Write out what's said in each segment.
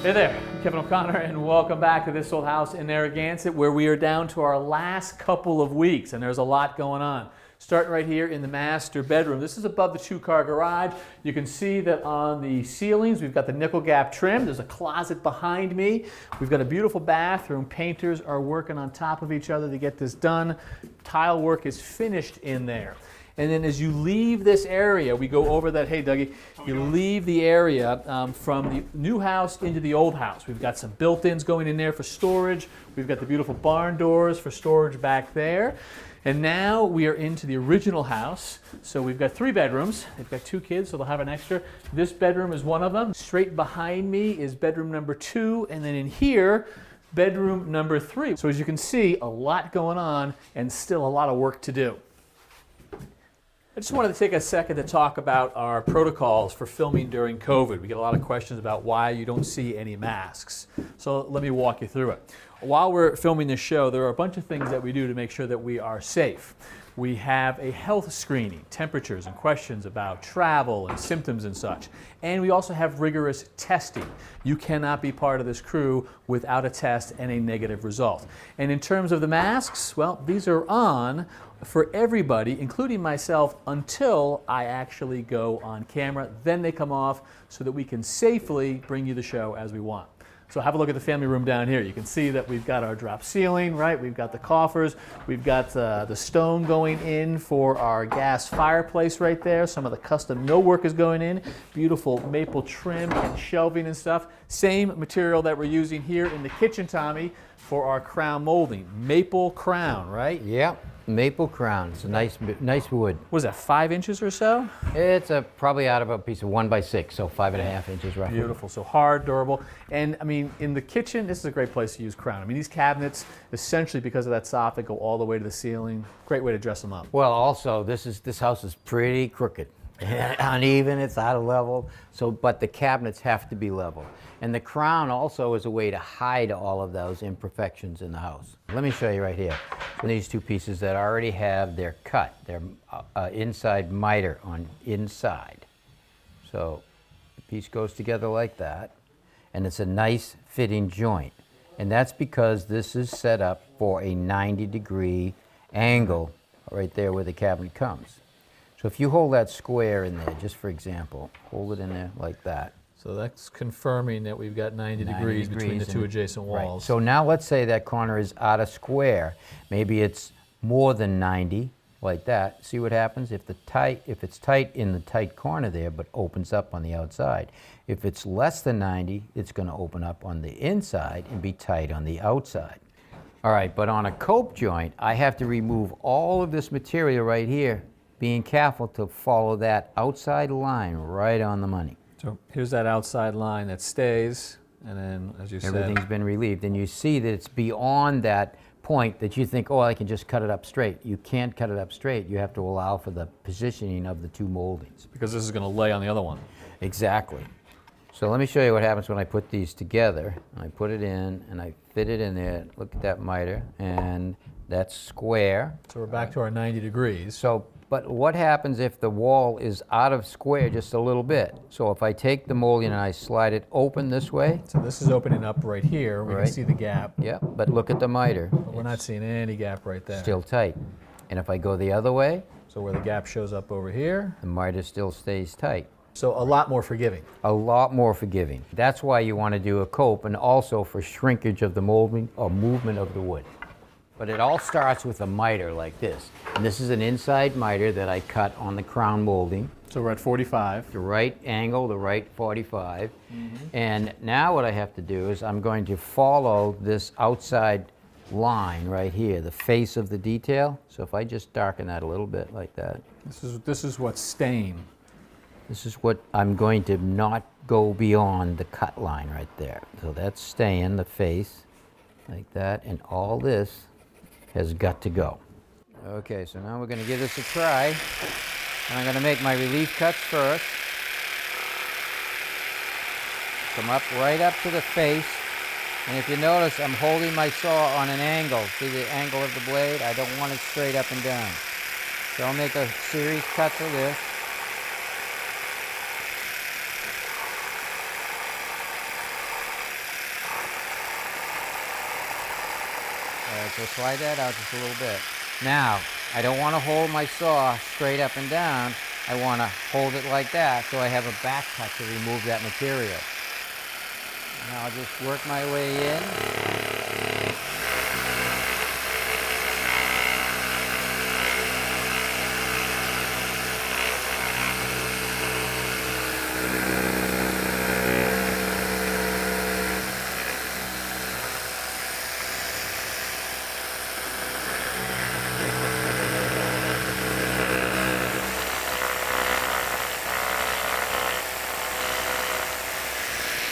Hey there, I'm Kevin O'Connor, and welcome back to This Old House in Narragansett, where we are down to our last couple of weeks, and there's a lot going on. Starting right here in the master bedroom. This is above the two-car garage. You can see that on the ceilings, we've got the nickel gap trim. There's a closet behind me. We've got a beautiful bathroom. Painters are working on top of each other to get this done. Tile work is finished in there. And then as you leave this area, we go over that, hey Dougie, you leave the area from the new house into the old house. We've got some built-ins going in there for storage. We've got the beautiful barn doors for storage back there. And now we are into the original house. So we've got 3 bedrooms. They've got 2 kids, so they'll have an extra. This bedroom is one of them. Straight behind me is bedroom number 2, and then in here, bedroom number 3. So as you can see, a lot going on and still a lot of work to do. I just wanted to take a second to talk about our protocols for filming during COVID. We get a lot of questions about why you don't see any masks. So let me walk you through it. While we're filming this show, there are a bunch of things that we do to make sure that we are safe. We have a health screening, temperatures and questions about travel and symptoms and such. And we also have rigorous testing. You cannot be part of this crew without a test and a negative result. And in terms of the masks, well, these are on for everybody, including myself, until I actually go on camera. Then they come off so that we can safely bring you the show as we want. So have a look at the family room down here. You can see that we've got our drop ceiling, right? We've got the coffers. We've got the stone going in for our gas fireplace right there. Some of the custom millwork is going in. Beautiful maple trim and shelving and stuff. Same material that we're using here in the kitchen, Tommy, for our crown molding. Maple crown, right? Yeah, maple crown. It's a nice wood. Was that 5 inches or so? It's probably out of a piece of 1x6, so 5.5 inches roughly. Beautiful, so hard, durable. And I mean, in the kitchen, this is a great place to use crown. I mean, these cabinets, essentially because of that soffit, go all the way to the ceiling. Great way to dress them up. Well, also, this house is pretty crooked. Uneven, it's out of level, but the cabinets have to be level. And the crown also is a way to hide all of those imperfections in the house. Let me show you right here. So these 2 pieces that already have their cut, their inside miter on inside. So the piece goes together like that, and it's a nice fitting joint. And that's because this is set up for a 90-degree angle right there where the cabinet comes. So if you hold that square in there, just for example, hold it in there like that. So that's confirming that we've got 90 degrees between the 2 adjacent walls. Right. So now let's say that corner is out of square. Maybe it's more than 90, like that. See what happens? If it's tight in the tight corner there, but opens up on the outside. If it's less than 90, it's going to open up on the inside and be tight on the outside. All right, but on a cope joint, I have to remove all of this material right here, being careful to follow that outside line right on the money. So here's that outside line that stays, and then, as you said, everything's been relieved, and you see that it's beyond that point that you think, oh, I can just cut it up straight. You can't cut it up straight. You have to allow for the positioning of the 2 moldings. Because this is going to lay on the other one. Exactly. So let me show you what happens when I put these together. I put it in, and I fit it in there. Look at that miter, and that's square. So we're back to our 90 degrees. But what happens if the wall is out of square just a little bit? So if I take the molding and I slide it open this way. So this is opening up right here. We can see the gap. Yeah, but look at the miter. But we're not seeing any gap right there. Still tight. And if I go the other way. So where the gap shows up over here. The miter still stays tight. So a lot more forgiving. A lot more forgiving. That's why you want to do a cope, and also for shrinkage of the molding or movement of the wood. But it all starts with a miter like this. And this is an inside miter that I cut on the crown molding. So we're at 45. The right angle, the right 45. And now what I have to do is I'm going to follow this outside line right here, the face of the detail. So if I just darken that a little bit like that. This is what's staying. This is what I'm going to not go beyond the cut line right there. So that's staying, the face, like that. And all this has got to go. Okay, so now we're going to give this a try. And I'm going to make my relief cuts first. Come up right up to the face. And if you notice, I'm holding my saw on an angle. See the angle of the blade? I don't want it straight up and down. So I'll make a series cuts of this. right, so slide that out just a little bit. Now, I don't want to hold my saw straight up and down. I want to hold it like that so I have a back cut to remove that material. Now I'll just work my way in.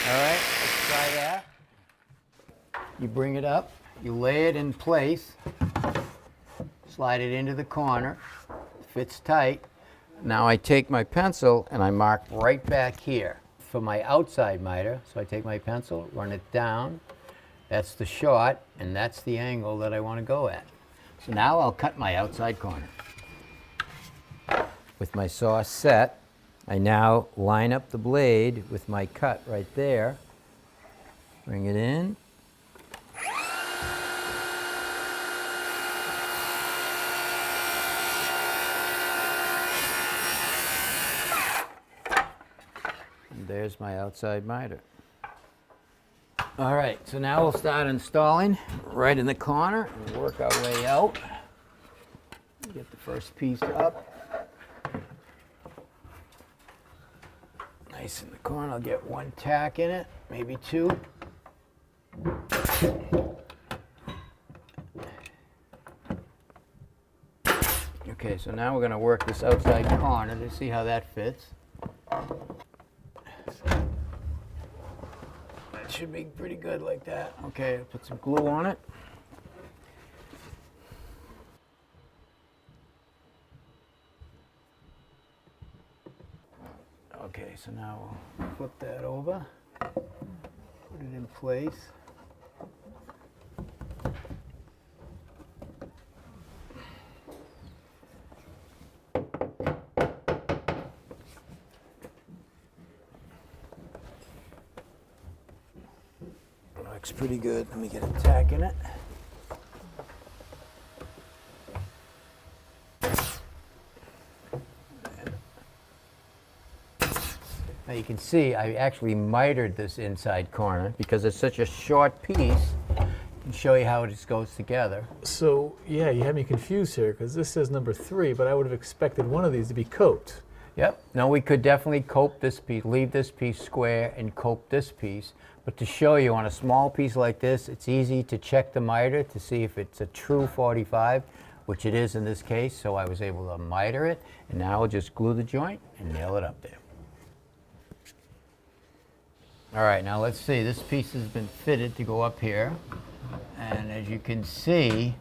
All right, let's try that. You bring it up, you lay it in place, slide it into the corner, fits tight. Now I take my pencil and I mark right back here for my outside miter. So I take my pencil, run it down. That's the short, and that's the angle that I want to go at. So now I'll cut my outside corner. With my saw set, I now line up the blade with my cut right there. Bring it in. And there's my outside miter. All right, so now we'll start installing right in the corner and work our way out. Get the first piece up. Nice in the corner. I'll get one tack in it, maybe two. Okay, so now we're going to work this outside corner to see how that fits. That should be pretty good like that. Okay, I'll put some glue on it. Okay, so now we'll flip that over, put it in place. Looks pretty good. Let me get a tack in it. Now you can see I actually mitered this inside corner because it's such a short piece. I can show you how it just goes together. So, yeah, you had me confused here because this says number 3, but I would have expected one of these to be coped. Yep. No, we could definitely cope this piece, leave this piece square and cope this piece. But to show you on a small piece like this, it's easy to check the miter to see if it's a true 45, which it is in this case. So I was able to miter it, and now I'll just glue the joint and nail it up there. All right, now let's see. This piece has been fitted to go up here. And as you can see,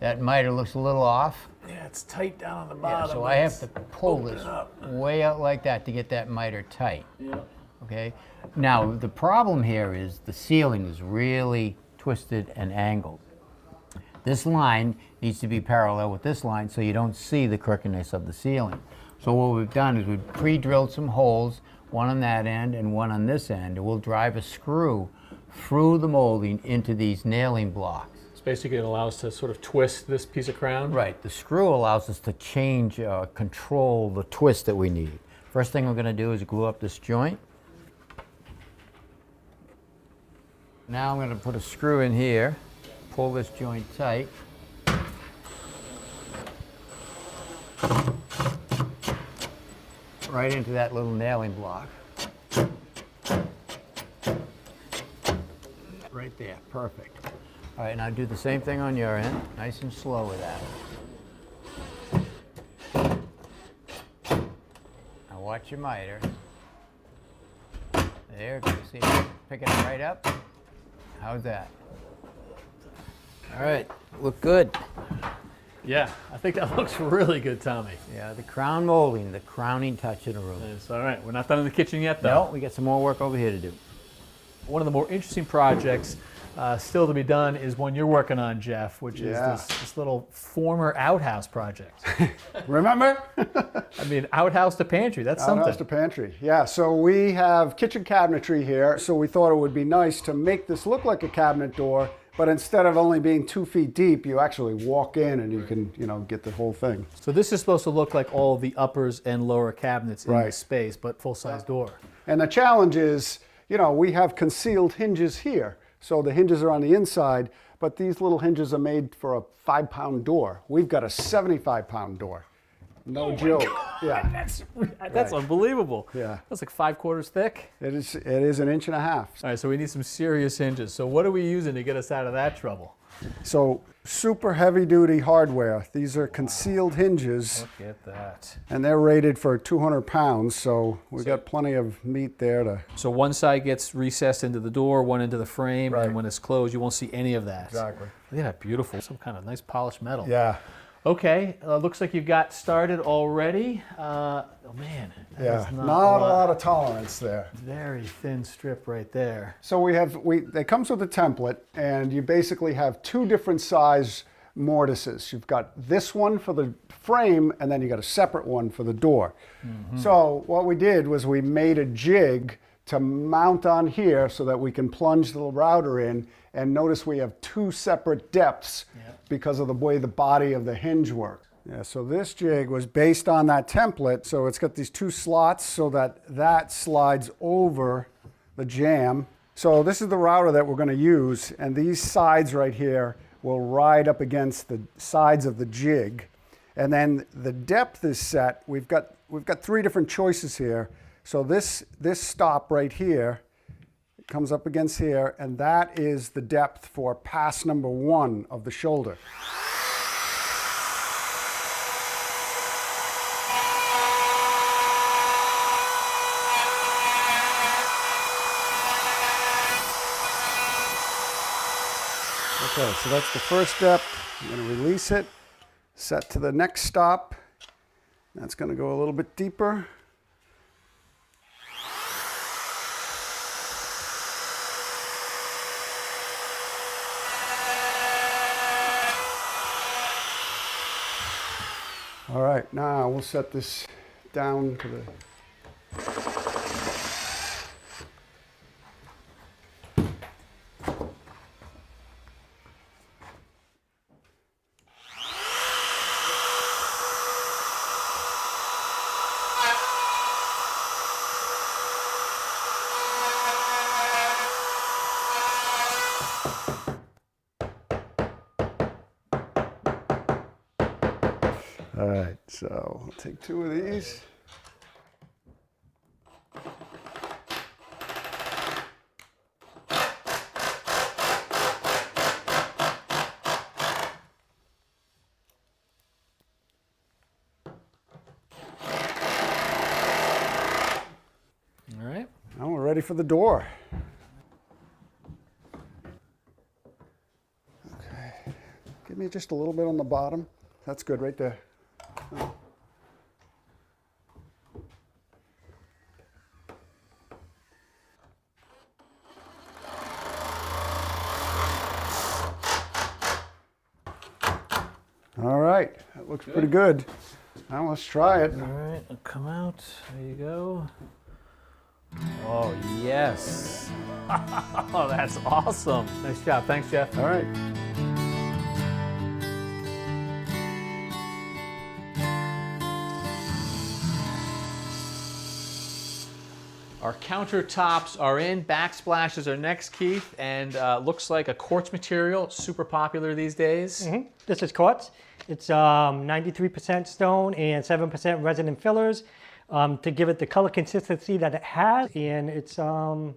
that miter looks a little off. Yeah, it's tight down on the bottom. Yeah, so I have to pull this way out like that to get that miter tight. Yeah. Okay? Now, the problem here is the ceiling is really twisted and angled. This line needs to be parallel with this line so you don't see the crookedness of the ceiling. So what we've done is we've pre-drilled some holes, one on that end and one on this end, and we'll drive a screw through the molding into these nailing blocks. It's basically going to allow us to sort of twist this piece of crown? Right. The screw allows us to change, control the twist that we need. First thing we're going to do is glue up this joint. Now I'm going to put a screw in here, pull this joint tight. Right into that little nailing block. Right there, perfect. All right, now do the same thing on your end, nice and slow with that. Now watch your miter. There, see, picking it right up. How's that? All right, look good. Yeah, I think that looks really good, Tommy. Yeah, the crown molding, the crowning touch of the room. It's all right. We're not done in the kitchen yet, though. No, we got some more work over here to do. One of the more interesting projects still to be done is one you're working on, Jeff, which is this little former outhouse project. Remember? I mean, outhouse to pantry, that's something. Outhouse to pantry, yeah. So we have kitchen cabinetry here, so we thought it would be nice to make this look like a cabinet door, but instead of only being 2 feet deep, you actually walk in and you can, get the whole thing. So this is supposed to look like all the uppers and lower cabinets in Right. this space, but full-size door. And the challenge is, we have concealed hinges here. So the hinges are on the inside, but these little hinges are made for a 5-pound door. We've got a 75-pound door. No joke. Yeah. That's unbelievable. Yeah. That's like 5/4 thick. It is an inch and a half. All right, so we need some serious hinges. So what are we using to get us out of that trouble? So super heavy duty hardware. These are concealed hinges Look at that. and they're rated for 200 pounds. So we've got plenty of meat there to. So one side gets recessed into the door, one into the frame, Right. and when it's closed, you won't see any of that. Exactly. Look at that, beautiful. Some kind of nice polished metal. Yeah. Okay, looks like you've got started already. Oh man, that Yeah. is Not a lot of tolerance there. Very thin strip right there. So it comes with a template, and you basically have 2 different size mortises. You've got this one for the frame, and then you got a separate one for the door. So what we did was we made a jig to mount on here so that we can plunge the router in, and notice we have 2 separate depths because of the way the body of the hinge works. Yeah, so this jig was based on that template, so it's got these 2 slots so that slides over the jamb. So this is the router that we're going to use, and these sides right here will ride up against the sides of the jig. And then the depth is set. We've got 3 different choices here. So this stop right here comes up against here, and that is the depth for pass number 1 of the shoulder. Okay, so that's the first step. I'm going to release it, set to the next stop. That's going to go a little bit deeper. All right, now we'll set this down to the. All right, so I'll take 2 of these. All right. Now we're ready for the door. Okay, give me just a little bit on the bottom. That's good right there. All right, that looks pretty good. Now let's try it. All right, I'll come out. There you go. Oh, yes. Oh, that's awesome. Nice job. Thanks, Jeff. All right. Our countertops are in. Backsplashes are next, Keith, and looks like a quartz material, super popular these days. This is quartz. It's 93% stone and 7% resin and fillers to give it the color consistency that it has, and it's more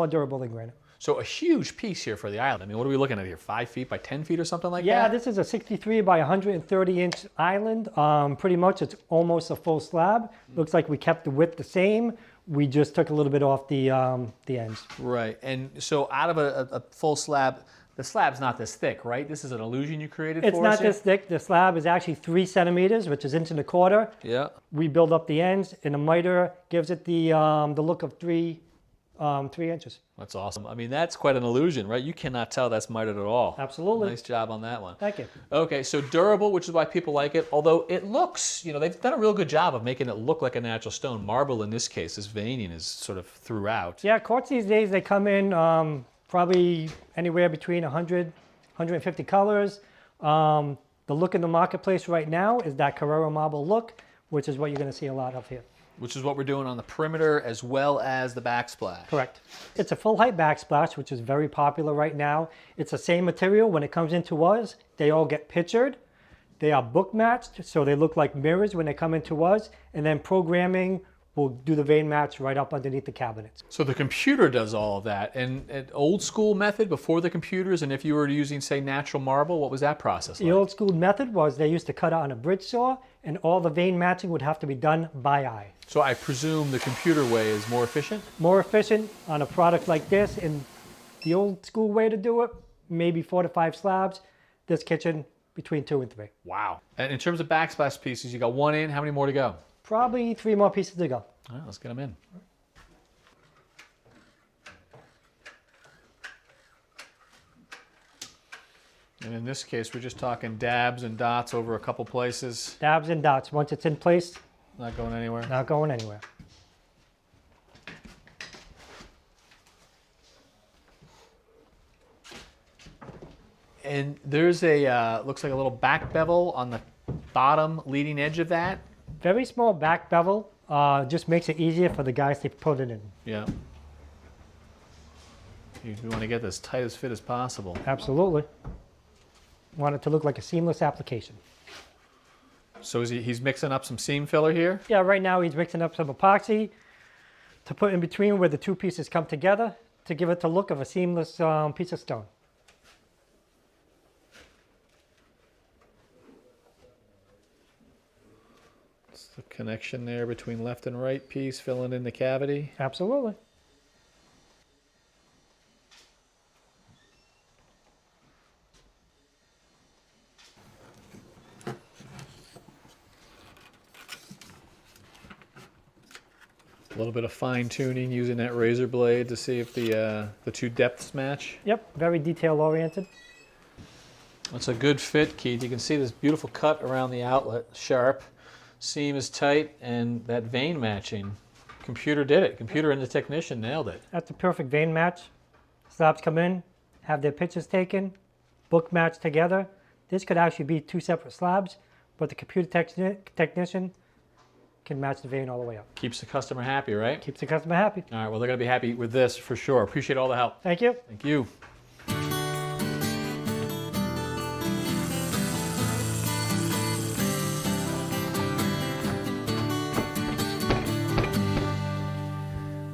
durable than granite. So a huge piece here for the island. I mean, what are we looking at here? 5 feet by 10 feet or something like Yeah, that? this is a 63 by 130 inch island. Pretty much it's almost a full slab. Looks like we kept the width the same. We just took a little bit off the ends. Right, and so out of a full slab, the slab's not this thick, right? This is an illusion you created It's for us not here? this thick. The slab is actually 3 centimeters, which is 1.25 inches. Yeah. We build up the ends, and the miter gives it the look of 3 inches. That's awesome. I mean, that's quite an illusion, right? You cannot tell that's mitered at all. Absolutely. Nice job on that one. Thank you. Okay, so durable, which is why people like it, although it looks, they've done a real good job of making it look like a natural stone. Marble in this case, this veining is sort of throughout. Yeah, quartz these days, they come in from probably anywhere between 100, 150 colors. The look in the marketplace right now is that Carrara marble look, which is what you're going to see a lot of here. Which is what we're doing on the perimeter as well as the backsplash. Correct. It's a full height backsplash, which is very popular right now. It's the same material. When it comes into us, they all get pictured. They are book matched, so they look like mirrors when they come into us. And then programming will do the vein match right up underneath the cabinets. So the computer does all of that. And an old school method before the computers, and if you were using, say, natural marble, what was that process like? The old school method was they used to cut out on a bridge saw, and all the vein matching would have to be done by eye. So I presume the computer way is more efficient? More efficient on a product like this, and the old school way to do it, maybe 4 to 5 slabs. This kitchen, between 2 and 3. Wow. And in terms of backsplash pieces, you got 1 in. How many more to go? Probably 3 more pieces to go. All right, let's get them in. And in this case, we're just talking dabs and dots over a couple places. Dabs and dots. Once it's in place, Not going anywhere. not going anywhere. And there's a, looks like a little back bevel on the bottom leading edge of that. Very small back bevel. Just makes it easier for the guys to put it in. Yeah. You want to get this tight as fit as possible. Absolutely. Want it to look like a seamless application. So he's mixing up some seam filler here? Yeah, right now he's mixing up some epoxy to put in between where the 2 pieces come together to give it the look of a seamless piece of stone. It's the connection there between left and right piece filling in the cavity. Absolutely. A little bit of fine tuning using that razor blade to see if the 2 depths match. Yep, very detail oriented. That's a good fit, Keith. You can see this beautiful cut around the outlet, sharp. Seam is tight, and that vein matching. Computer did it. Computer and the technician nailed it. That's a perfect vein match. Slabs come in, have their pictures taken, book match together. This could actually be 2 separate slabs, but the computer technician can match the vein all the way up. Keeps the customer happy, right? Keeps the customer happy. All right, well, they're going to be happy with this for sure. Appreciate all the help. Thank you. Thank you.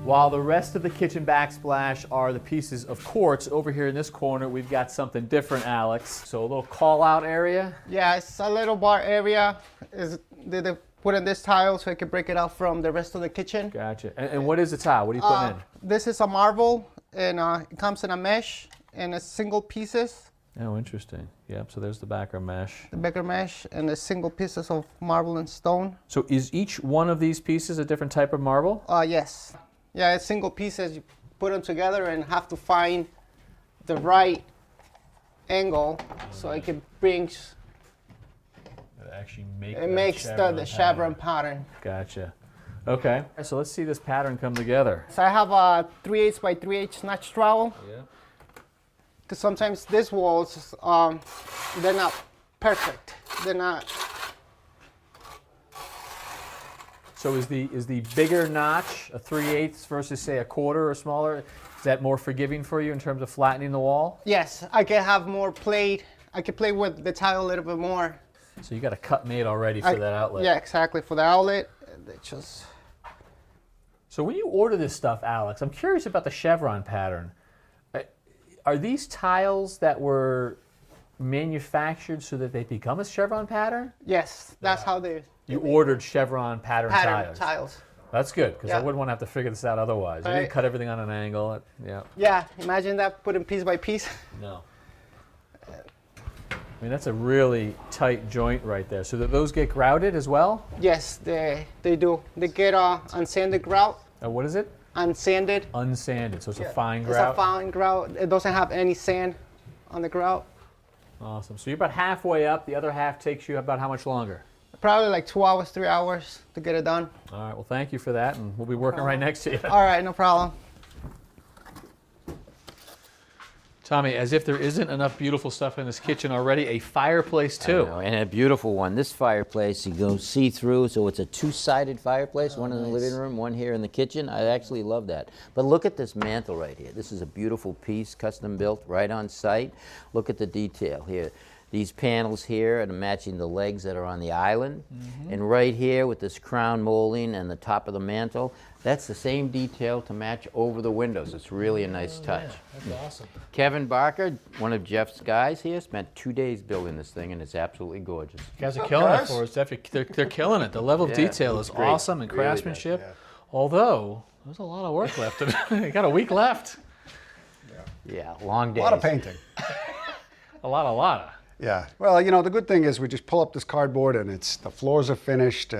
While the rest of the kitchen backsplash are the pieces of quartz, over here in this corner, we've got something different, Alex. So a little call-out area. Yeah, it's a little bar area. They put in this tile so I can break it out from the rest of the kitchen. Gotcha. And what is the tile? What are you putting in? This is a marble, and it comes in a mesh and a single pieces, Oh, interesting. Yep, so there's the backer mesh. the bigger mesh, and the single pieces of marble and stone. So is each one of these pieces a different type of marble? Yes. Yeah, it's single pieces. You put them together and have to find the right angle so it can bring. Actually make It makes the chevron pattern. Gotcha. Okay. So let's see this pattern come together. So I have a 3/8 by 3/8 notch trowel. Yeah. Because sometimes these walls, they're not perfect. They're not. So is the bigger notch a 3/8 versus say a quarter or smaller? Is that more forgiving for you in terms of flattening the wall? Yes, I can have more play. I can play with the tile a little bit more. So you got a cut made already for that outlet. Yeah, exactly, for the outlet. They just. So when you order this stuff, Alex, I'm curious about the chevron pattern. Are these tiles that were manufactured so that they become a chevron pattern? Yes, that's how they. You ordered chevron pattern Pattern tiles. tiles. That's good, because I Yeah. wouldn't want to have to figure this out otherwise. You Right. didn't cut everything on an angle. Yeah. Yeah, imagine that, put them piece by piece. No. I mean, that's a really tight joint right there. So do those get grouted as well? Yes, they do. They get unsanded grout. What is it? Unsanded. Unsanded, so it's a Yeah, fine It's grout. a fine grout. It doesn't have any sand on the grout. Awesome. So you're about halfway up. The other half takes you about how much longer? Probably like 2 hours, 3 hours to get it done. All right. Well, thank you for that, and we'll be working right next to you. All right, no problem. Tommy, as if there isn't enough beautiful stuff in this kitchen already, a fireplace too. And a beautiful one. This fireplace, you go see through, so it's a two-sided fireplace, one in the living room, one here in the kitchen. I actually love that. But look at this mantle right here. This is a beautiful piece, custom built, right on site. Look at the detail here. These panels here are matching the legs that are on the island. And right here with this crown molding and the top of the mantle, that's the same detail to match over the windows. It's really a nice touch. That's awesome. Kevin Barker, one of Jeff's guys here, spent 2 days building this thing, and it's absolutely gorgeous. You guys are killing guys? it for us. They're killing it. The level of Yeah, detail looks is great. awesome and Really does, craftsmanship. yeah. Although, there's a lot of work left. You got a week left. Yeah, long A days. lot of painting. A lot of. Yeah. Well, you know, the good thing is we just pull up this cardboard and the floors are finished.